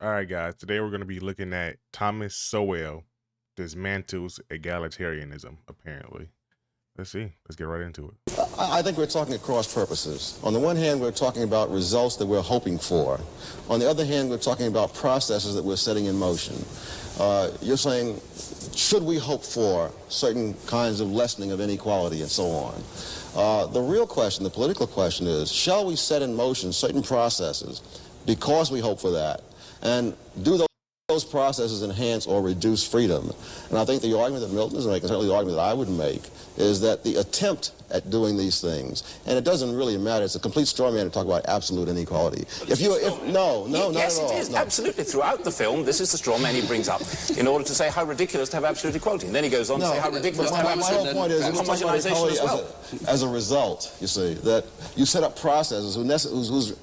All right, guys. Today we're going to be looking at Thomas Sowell dismantles egalitarianism, apparently. Let's see. Let's get right into it. I think we're talking at cross purposes. On the one hand, we're talking about results that we're hoping for. On the other hand, we're talking about processes that we're setting in motion. You're saying, should we hope for certain kinds of lessening of inequality and so on? The real question, the political question is, shall we set in motion certain processes because we hope for that? And do those processes enhance or reduce freedom? And I think the argument that Milton is making, certainly the argument that I would make, is that the attempt at doing these things, and it doesn't really matter, it's a complete straw man to talk about absolute inequality. No, not yes, at all. it is, no. absolutely. Throughout the film, this is the straw man he brings up in order to say how ridiculous to have absolute equality. And then he goes on to say how ridiculous to have absolute my whole point is, homogenization as well. As a result, you see, that you set up processes whose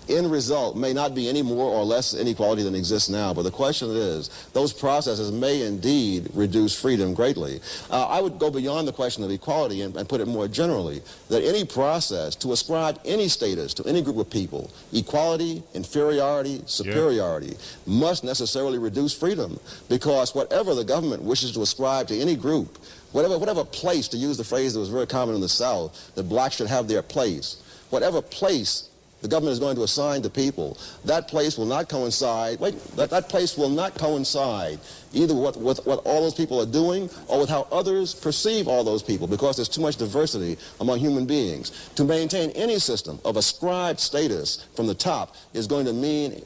end result may not be any more or less inequality than exists now, but the question is, those processes may indeed reduce freedom greatly. I would go beyond the question of equality and put it more generally, that any process to ascribe any status to any group of people, equality, inferiority, superiority, must necessarily reduce freedom, because whatever the government wishes to ascribe to any group, whatever place, to use the phrase that was very common in the South, that blacks should have their place, whatever place the government is going to assign to people, that place will not coincide, that place will not coincide either with what all those people are doing or with how others perceive all those people, because there's too much diversity among human beings. To maintain any system of ascribed status from the top is going to mean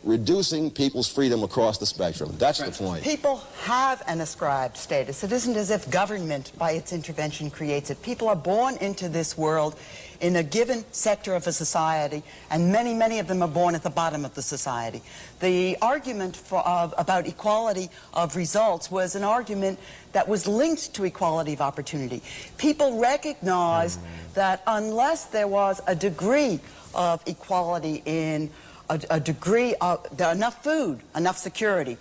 reducing people's freedom across the spectrum. That's the point. People have an ascribed status. It isn't as if government, by its intervention, creates it. People are born into this world in a given sector of a society, and many, many of them are born at the bottom of the society. The argument about equality of results was an argument that was linked to equality of opportunity. People recognized that unless there was a degree of equality in a degree of enough food, enough security,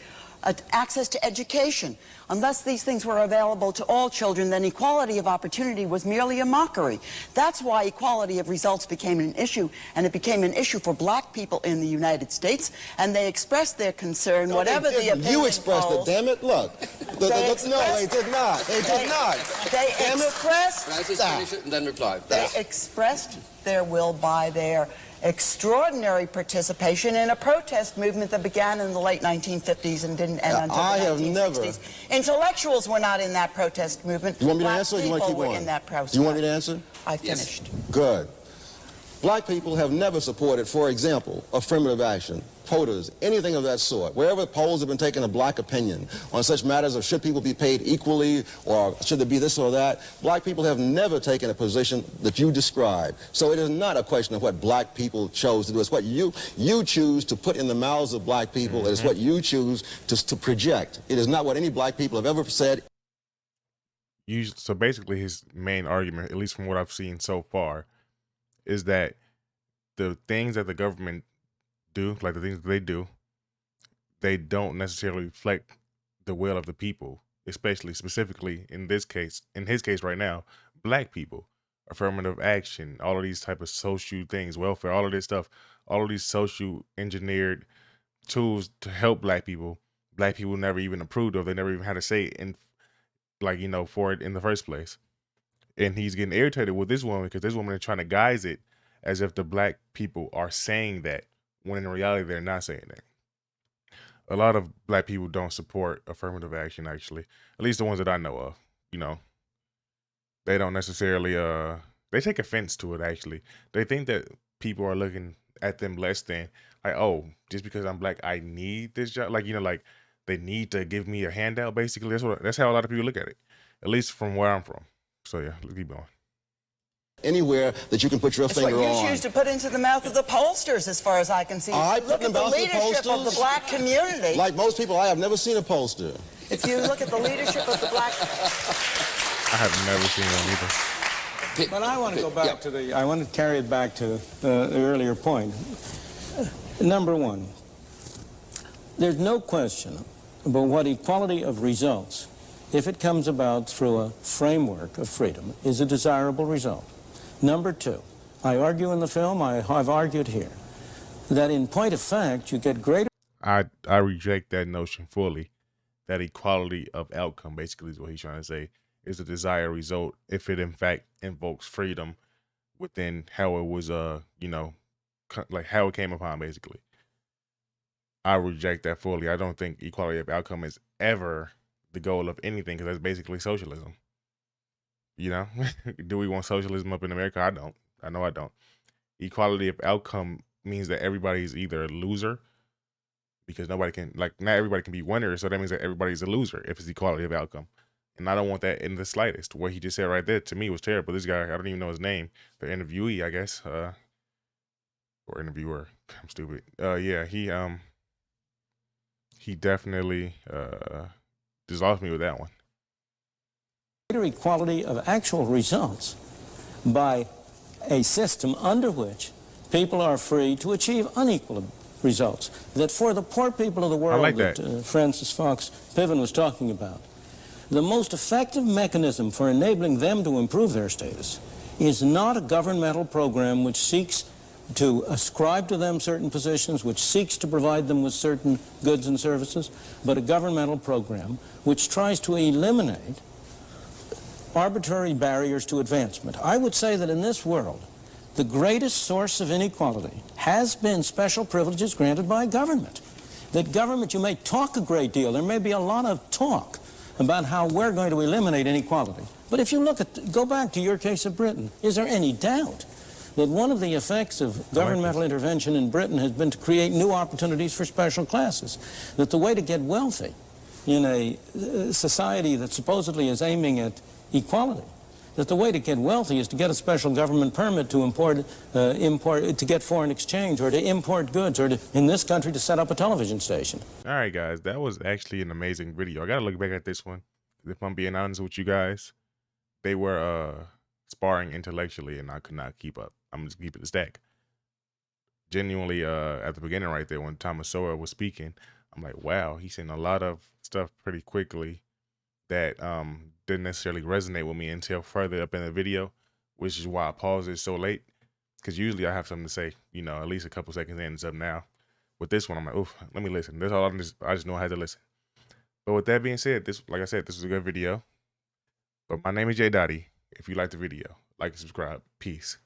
access to education, unless these things were available to all children, then equality of opportunity was merely a mockery. That's why equality of results became an issue, and it became an issue for black people in the United States, and they expressed their concern, No, whatever the opinion You expressed polls, it, damn it, look. No, they did not. They did not. They expressed Francis, finish it and then reply. They expressed their will by their extraordinary participation in a protest movement that began in the late 1950s and didn't end until the 1960s. Intellectuals were not in that protest movement. You want me to Black answer or you want to keep people were going? in that protest. You want me to answer? I finished. Good. Black people have never supported, for example, affirmative action, quotas, anything of that sort. Wherever polls have been taking a black opinion on such matters of should people be paid equally or should there be this or that, black people have never taken a position that you described. So it is not a question of what black people chose to do. It's what you choose to put in the mouths of black people. It is what you choose to project. It is not what any black people have ever said. So basically his main argument, at least from what I've seen so far, is that the things that the government do, like the things that they don't necessarily reflect the will of the people, especially specifically in his case right now, black people. Affirmative action, all of these type of social things, welfare, all of this stuff, all of these social engineered tools to help black people never even approved of. They never even had to say in, for it in the first place. And he's getting irritated with this woman because this woman is trying to guise it as if the black people are saying that, when in reality they're not saying that. A lot of black people don't support affirmative action, actually. At least the ones that I know of. They don't necessarily they take offense to it, actually. They think that people are looking at them less than, like, oh, just because I'm black, I need this job. They need to give me a handout, basically. That's how a lot of people look at it. At least from where I'm from. So yeah, let's keep going. Anywhere that you can put your finger on. It's what you choose to put into the mouth of the pollsters, as far as I can see. Look at the leadership of the black community. Like most people, I have never seen a pollster. If you look at the leadership of the black... I have never seen one either. But I want to go back to I want to carry it back to the earlier point. Number one, there's no question about what equality of results, if it comes about through a framework of freedom, is a desirable result. Number two, I argue in the film, I've argued here, that in point of fact, you get greater... I reject that notion fully. That equality of outcome basically is what he's trying to say, is a desired result if it in fact invokes freedom within how it was like how it came upon basically. I reject that fully. I don't think equality of outcome is ever the goal of anything, because that's basically socialism. You know, do we want socialism up in America? I don't. I know I don't. Equality of outcome means that everybody's either a loser, because nobody can, like, not everybody can be winners. So that means that everybody's a loser if it's equality of outcome. And I don't want that in the slightest. What he just said right there to me was terrible. This guy, I don't even know his name. The interviewee, I guess, or interviewer. I'm stupid. Yeah, he definitely just lost me with that one. Greater equality of actual results by a system under which people are free to achieve unequal results. That for the poor people of the world like that Francis Fox Piven was talking about, the most effective mechanism for enabling them to improve their status is not a governmental program which seeks to ascribe to them certain positions, which seeks to provide them with certain goods and services, but a governmental program which tries to eliminate arbitrary barriers to advancement. I would say that in this world, the greatest source of inequality has been special privileges granted by government. That government, you may talk a great deal, there may be a lot of talk about how we're going to eliminate inequality. But if you look at, go back to your case of Britain, is there any doubt that one of the effects of governmental intervention in Britain has been to create new opportunities for special classes? That the way to get wealthy in a society that supposedly is aiming at equality, that the way to get wealthy is to get a special government permit to to get foreign exchange, or to import goods, or to, in this country, to set up a television station. All right, guys, that was actually an amazing video. I gotta look back at this one. If I'm being honest with you guys, they were sparring intellectually, and I could not keep up. I'm just keeping it a stack. Genuinely, at the beginning right there, when Thomas Sowell was speaking, I'm like, wow, he's saying a lot of stuff pretty quickly that didn't necessarily resonate with me until further up in the video, which is why I paused it so late. Because usually I have something to say, you know, at least a couple seconds in and stuff. Now with this one, I'm like, oof, let me listen. That's all I just know I had to listen. But with that being said, this, like I said, this was a good video. But my name is J Dotty. If you liked the video, like and subscribe. Peace.